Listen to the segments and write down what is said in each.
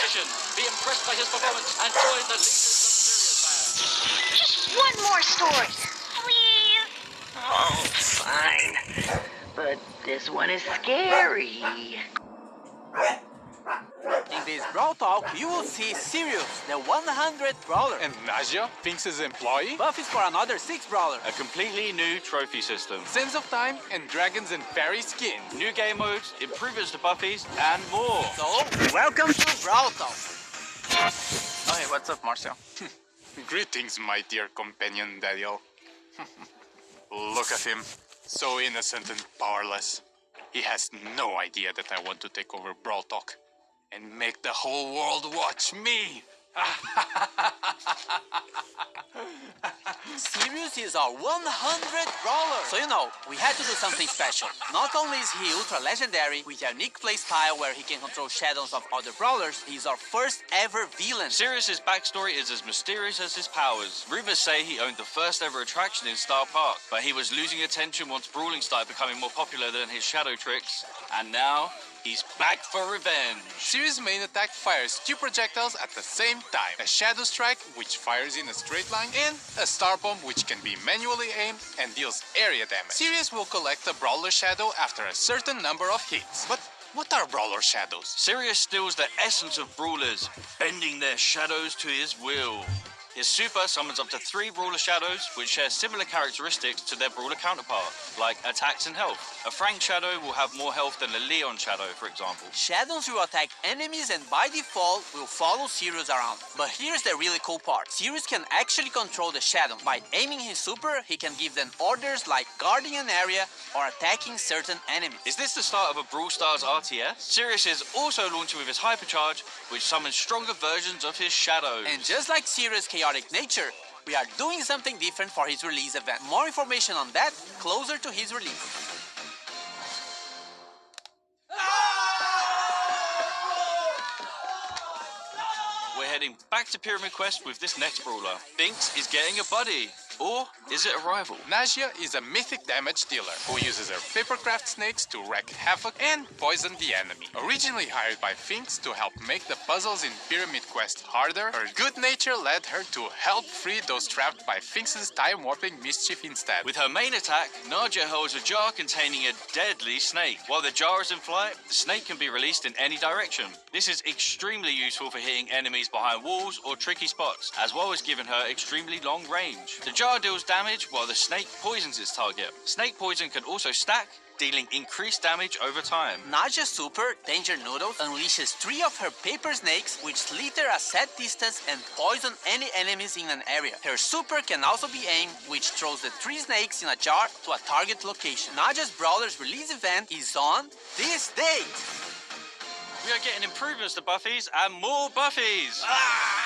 session. Be impressed by his performance and join the leaders of Serious Band. Just one more story, please. Oh, fine. But this one is scary. In this Brawl Talk, you will see Sirius, the 100th Brawler. And Nadia, Finks' employee. Buffs for another 6 Brawlers. A completely new trophy system. Sands of Time and Dragons and Fairy skins. New game modes, improvements to buffies, and more. So, welcome to Brawl Talk. Oh, hey, what's up, Marcel? Greetings, my dear companion, Daniel. Look at him. So innocent and powerless. He has no idea that I want to take over Brawl Talk and make the whole world watch me. Sirius is our 100th Brawler. So you know, we had to do something special. Not only is he ultra legendary with a unique playstyle where he can control shadows of other brawlers, he's our first ever villain. Sirius's backstory is as mysterious as his powers. Rumors say he owned the first ever attraction in Star Park, but he was losing attention once brawling started becoming more popular than his shadow tricks, and now he's back for revenge. Sirius' main attack fires 2 projectiles at the same time. A Shadow Strike, which fires in a straight line, and a Star Bomb, which can be manually aimed and deals area damage. Sirius will collect a Brawler Shadow after a certain number of hits. But what are Brawler Shadows? Sirius steals the essence of brawlers, bending their shadows to his will. His super summons up to 3 brawler shadows, which share similar characteristics to their brawler counterpart, like attacks and health. A Frank shadow will have more health than a Leon shadow, for example. Shadows will attack enemies and by default will follow Sirius around. But here's the really cool part. Sirius can actually control the shadow. By aiming his super, he can give them orders like guarding an area or attacking certain enemies. Is this the start of a Brawl Stars RTS? Sirius is also launching with his Hypercharge, which summons stronger versions of his shadows. And just like Sirius' chaotic nature, we are doing something different for his release event. More information on that closer to his release. We're heading back to Pyramid Quest with this next brawler. Binks is getting a buddy. Or is it a rival? Nadia is a mythic damage dealer who uses her papercraft snakes to wreak havoc and poison the enemy. Originally hired by Finks to help make the puzzles in Pyramid Quest harder, her good nature led her to help free those trapped by Finks' time-warping mischief instead. With her main attack, Nadia holds a jar containing a deadly snake. While the jar is in flight, the snake can be released in any direction. This is extremely useful for hitting enemies behind walls or tricky spots, as well as giving her extremely long range. The jar deals damage while the snake poisons its target. Snake poison can also stack, dealing increased damage over time. Nadia's super, Danger Noodles, unleashes 3 of her paper snakes which slither a set distance and poison any enemies in an area. Her super can also be aimed, which throws the 3 snakes in a jar to a target location. Nadia's Brawler's release event is on this date. We are getting improvements to buffies and more buffies!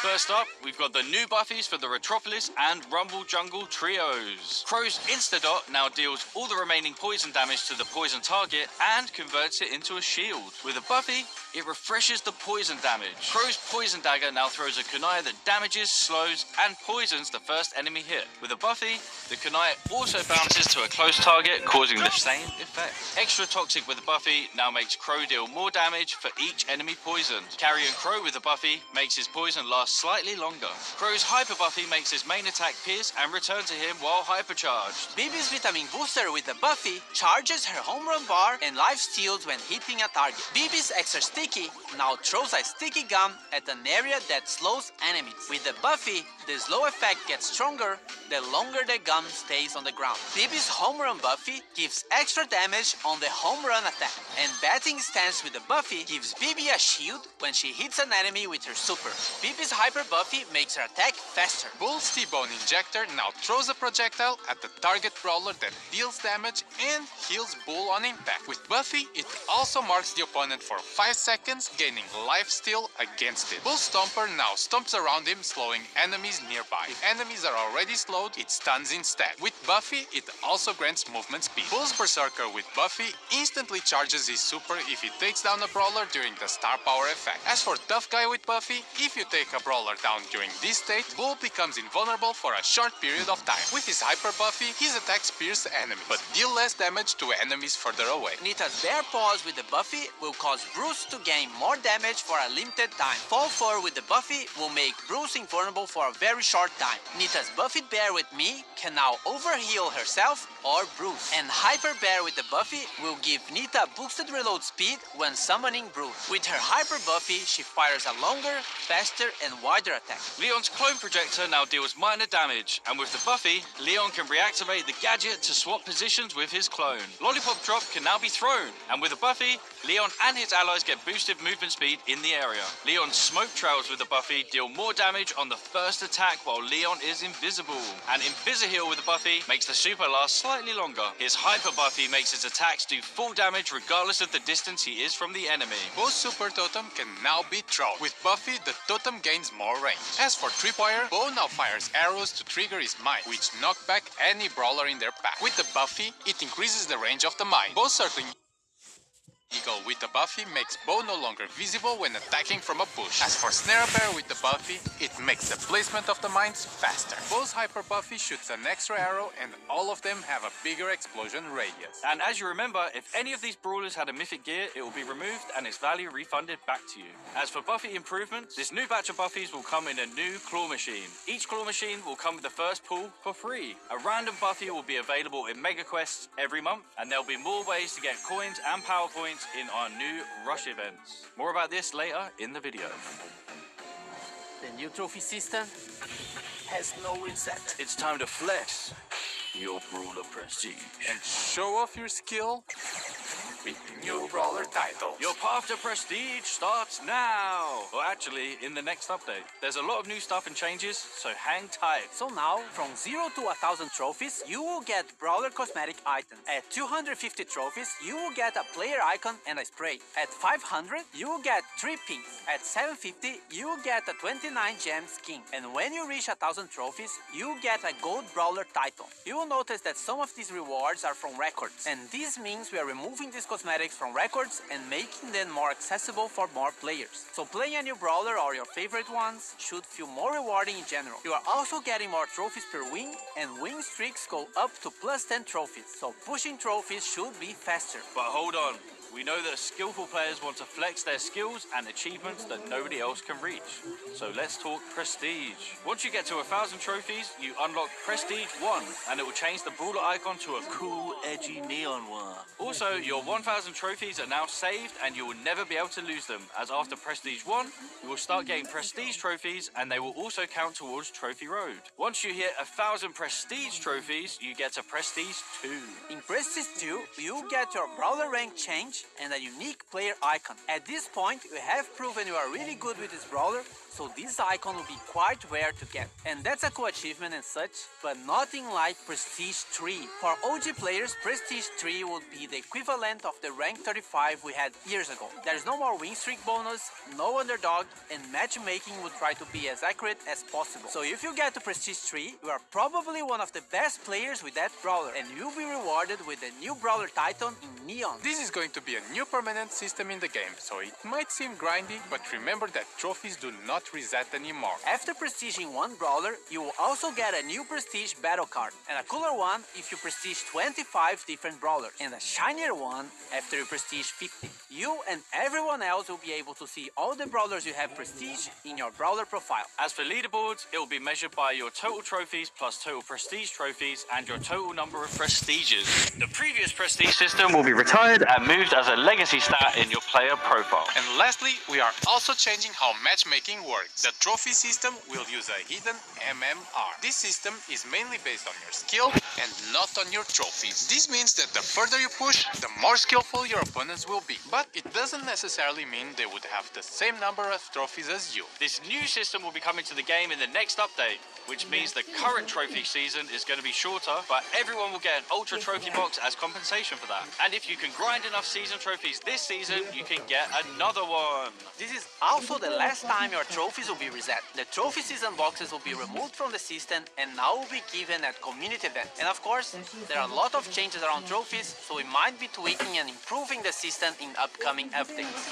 First up, we've got the new buffies for the Retropolis and Rumble Jungle trios. Crow's Instadot now deals all the remaining poison damage to the poison target and converts it into a shield. With a buffy, it refreshes the poison damage. Crow's Poison Dagger now throws a kunai that damages, slows, and poisons the first enemy hit. With a buffy, the kunai also bounces to a close target, causing the same effect. Extra Toxic with a buffy now makes Crow deal more damage for each enemy poisoned. Carrying Crow with a buffy makes his poison last slightly longer. Crow's Hyper Buffy makes his main attack pierce and return to him while hypercharged. Bibi's Vitamin Booster with the buffy charges her home run bar and life steals when hitting a target. Bibi's Extra Sticky now throws a sticky gum at an area that slows enemies. With the buffy, the slow effect gets stronger the longer the gum stays on the ground. Bibi's home run buffy gives extra damage on the home run attack. And Batting Stance with the buffy gives Bibi a shield when she hits an enemy with her super. Bibi's Hyper Buffy makes her attack faster. Bull's T-Bone Injector now throws a projectile at the target brawler that deals damage and heals Bull on impact. With Buffy, it also marks the opponent for 5 seconds, gaining life steal against it. Bull Stomper now stomps around him, slowing enemies enemies nearby. If enemies are already slowed, it stuns instead. With Buffy, it also grants movement speed. Bull's Berserker with Buffy instantly charges his super if he takes down a brawler during the star power effect. As for Tough Guy with Buffy, if you take a brawler down during this state, Bull becomes invulnerable for a short period of time. With his Hyper Buffy, his attacks pierce enemies, but deal less damage to enemies further away. Nita's Bear Paws with the Buffy will cause Bruce to gain more damage for a limited time. Fall Fur with the Buffy will make Bruce invulnerable for a very short time. Nita's Buffy Bear with me can now overheal herself or Bruce. And Hyper Bear with the Buffy will give Nita boosted reload speed when summoning Bruce. With her Hyper Buffy, she fires a longer, faster, and wider attack. Leon's clone projector now deals minor damage, and with the Buffy, Leon can reactivate the gadget to swap positions with his clone. Lollipop Drop can now be thrown, and with the Buffy, Leon and his allies get boosted movement speed in the area. Leon's Smoke Trails with the Buffy deal more damage on the first attack while Leon is invisible. And Invisiheal with the Buffy makes the super last slightly longer. His Hyper Buffy makes his attacks do full damage regardless of the distance he is from the enemy. Both Super Totem can now be thrown. With Buffy, the totem gains more range. As for Tripwire, Bo now fires arrows to trigger his mine, which knock back any brawler in their path. With the Buffy, it increases the range of the mine. Bo circling Eagle with the Buffy makes Bo no longer visible when attacking from a bush. As for Snare Bear with the Buffy, it makes the placement of the mines faster. Bo's Hyper Buffy shoots an extra arrow and all of them have a bigger explosion radius. And as you remember, if any of these brawlers had a mythic gear, it will be removed and its value refunded back to you. As for Buffy improvements, this new batch of Buffies will come in a new claw machine. Each claw machine will come with the first pull for free. A random Buffy will be available in Mega Quests every month, and there'll be more ways to get coins and power points in our new rush events. More about this later in the video. The new trophy system has no reset. It's time to flex your brawler prestige. And show off your skill with the new brawler titles. Your path to prestige starts now! Or actually, in the next update. There's a lot of new stuff and changes, so hang tight. So now, from 0 to 1000 trophies, you will get brawler cosmetic items. At 250 trophies, you will get a player icon and a spray. At 500, you will get 3 pins. At 750, you will get a 29 gem skin. And when you reach 1000 trophies, you will get a gold brawler title. You will notice that some of these rewards are from records. And this means we are removing these cosmetics from records and making them more accessible for more players. So playing a new brawler or your favorite ones should feel more rewarding in general. You are also getting more trophies per win, and win streaks go up to plus 10 trophies. So pushing trophies should be faster. But hold on. We know that skillful players want to flex their skills and achievements that nobody else can reach. So let's talk prestige. Once you get to 1000 trophies, you unlock Prestige 1, and it will change the brawler icon to a cool, edgy neon one. Also, your 1000 trophies are now saved, and you will never be able to lose them, as after Prestige 1, you will start getting Prestige trophies, and they will also count towards Trophy Road. Once you hit 1000 Prestige trophies, you get to Prestige 2. In Prestige 2, you get your brawler rank change and a unique player icon. At this point, you have proven you are really good with this brawler, so this icon will be quite rare to get. And that's a cool achievement and such, but nothing like Prestige 3. For OG players, Prestige 3 would be the equivalent of the rank 35 we had years ago. There's no more win streak bonus, no underdog, and matchmaking would try to be as accurate as possible. So if you get to Prestige 3, you are probably one of the best players with that brawler, and you'll be rewarded with a new brawler titan in Neon. This is going to be a new permanent system in the game, so it might seem grindy, but remember that trophies do not reset anymore. After prestiging one brawler, you will also get a new prestige battle card, and a cooler one if you prestige 25 different brawlers, and a shinier one after you prestige 50. You and everyone else will be able to see all the brawlers you have prestige in your brawler profile. As for leaderboards, it will be measured by your total trophies plus total prestige trophies and your total number of prestiges. The previous prestige system will be retired and moved as a legacy stat in your player profile. And lastly, we are also changing how matchmaking works. The trophy system will use a hidden MMR. This system is mainly based on your skill and not on your trophies. This means that the further you push, the more skillful your opponents will be. But it doesn't necessarily mean they would have the same number of trophies as you. This new system will be coming to the game in the next update, which means the current trophy season is going to be shorter, but everyone will get an ultra trophy box as compensation for that. And if you can grind enough season trophies this season, you can get another one. This is also the last time your trophy trophies will be reset. The trophy season boxes will be removed from the system and now will be given at community events. And of course, there are a lot of changes around trophies, so we might be tweaking and improving the system in upcoming updates.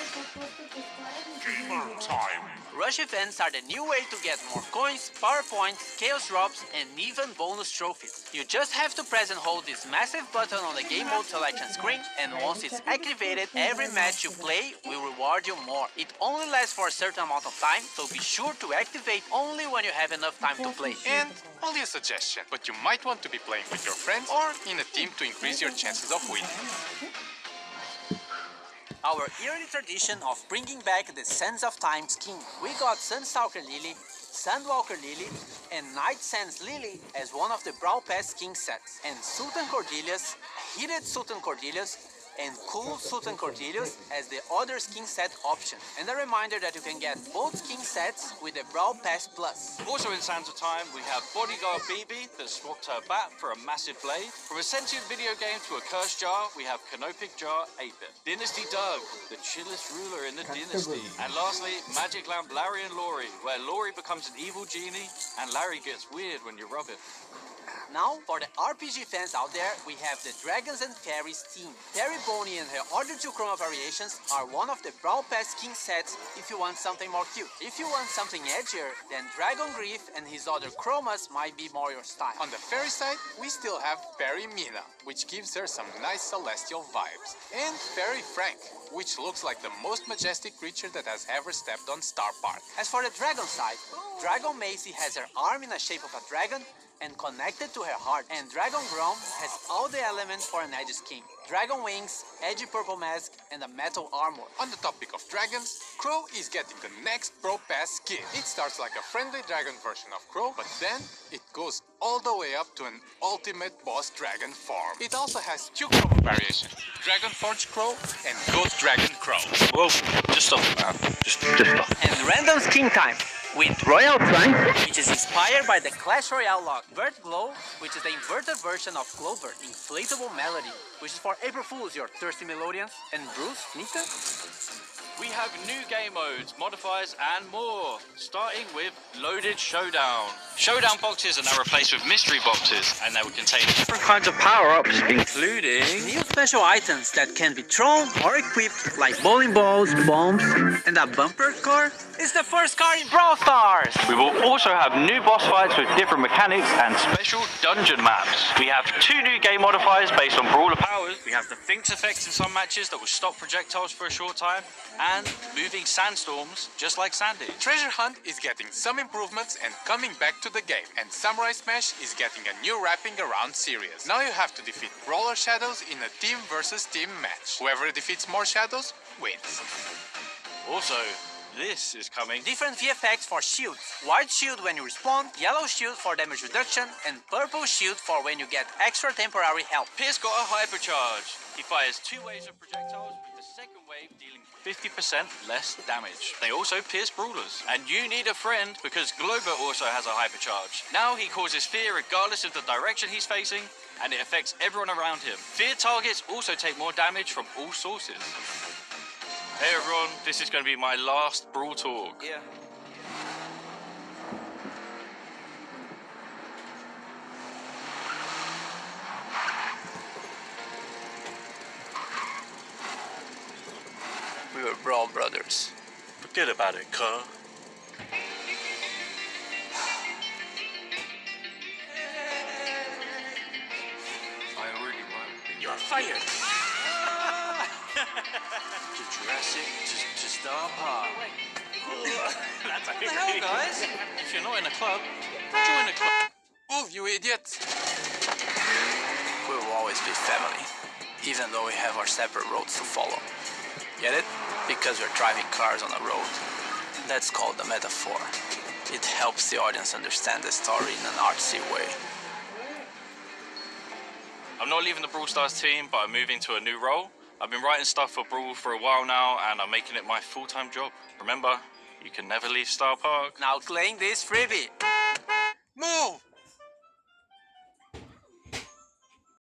Gamer time. Rush events are the new way to get more coins, power points, chaos drops, and even bonus trophies. You just have to press and hold this massive button on the game mode selection screen, and once it's activated, every match you play will reward you more. It only lasts for a certain amount of time, so be sure to activate only when you have enough time to play. And only a suggestion, but you might want to be playing with your friends or in a team to increase your chances of winning. Our yearly tradition of bringing back the Sands of Time skin. We got Sunstalker Lily, Sandwalker Lily, and Night Sands Lily as one of the Brawl Pass skin sets, and Sultan Cordelius, Heated Sultan Cordelius, and Cool Sultan Cordelius as the other skin set option. And a reminder that you can get both skin sets with the Brawl Pass Plus. Also in Sands of Time, we have Bodyguard BB that swapped her bat for a massive blade. From a sentient video game to a cursed jar, we have Canopic Jar 8-bit. Dynasty Doug, the chillest ruler in the dynasty. And lastly, Magic Lamp Larry and Laurie, where Laurie becomes an evil genie and Larry gets weird when you rub it. Now, for the RPG fans out there, we have the Dragons and Fairies team. Fairy Bonnie and her other two chroma variations are one of the Brawl Pass skin sets if you want something more cute. If you want something edgier, then Dragon Grief and his other chromas might be more your style. On the fairy side, we still have Fairy Mina, which gives her some nice celestial vibes. And Fairy Frank, which looks like the most majestic creature that has ever stepped on Star Park. As for the Dragon side, Dragon Macy has her arm in the shape of a dragon and connected to her heart, and Dragon Grom has all the elements for an edgy skin. Dragon wings, edgy purple mask, and a metal armor. On the topic of dragons, Crow is getting the next Pro Pass skin. It starts like a friendly dragon version of Crow, but then it goes all the way up to an ultimate boss dragon form. It also has two Crow variations, Dragon Forge Crow and Ghost Dragon Crow. Whoa, just stop, man. Just stop. And random skin time with Royal Trunk, which is inspired by the Clash Royale lock. Vert Glow, which is the inverted version of Glowbird. Inflatable Melody, which is for April Fools, your thirsty melodians. And Bruce, Nita? We have new game modes, modifiers, and more, starting with Loaded Showdown. Showdown boxes are now replaced with mystery boxes, and they will contain different kinds of power-ups, including New special items that can be thrown or equipped, like bowling balls, bombs, and a bumper car. It's the first car in Brawl Stars! We will also have new boss fights with different mechanics and special dungeon maps. We have two new game modifiers based on brawler powers. We have the Finks effect in some matches that will stop projectiles for a short time, and moving sandstorms, just like Sandy. Treasure Hunt is getting some improvements and coming back to the game, and Samurai Smash is getting a new wrapping around series. Now you have to defeat Brawler Shadows in a team versus team match. Whoever defeats more shadows wins. Also, this is coming. Different VFX for shields. White shield when you respawn, yellow shield for damage reduction, and purple shield for when you get extra temporary health. Pierce got a hypercharge. He fires two waves of projectiles, with the second wave dealing 50% less damage. They also pierce brawlers. And you need a friend because Glober also has a hypercharge. Now he causes fear regardless of the direction he's facing, and it affects everyone around him. Fear targets also take more damage from all sources. Hey everyone, this is going to be my last Brawl talk. Yeah. We were Brawl brothers. Forget about it, cuz. I really want. You're fired! To Jurassic, to Star Park. That's a What the hell, guys? If you're not in a club, join a club. Move, you idiot! We will always be family, even though we have our separate roads to follow. Get it? Because we're driving cars on a road. That's called a metaphor. It helps the audience understand the story in an artsy way. I'm not leaving the Brawl Stars team, but I'm moving to a new role. I've been writing stuff for Brawl for a while now, and I'm making it my full-time job. Remember, you can never leave Star Park. Now claim this freebie. Move!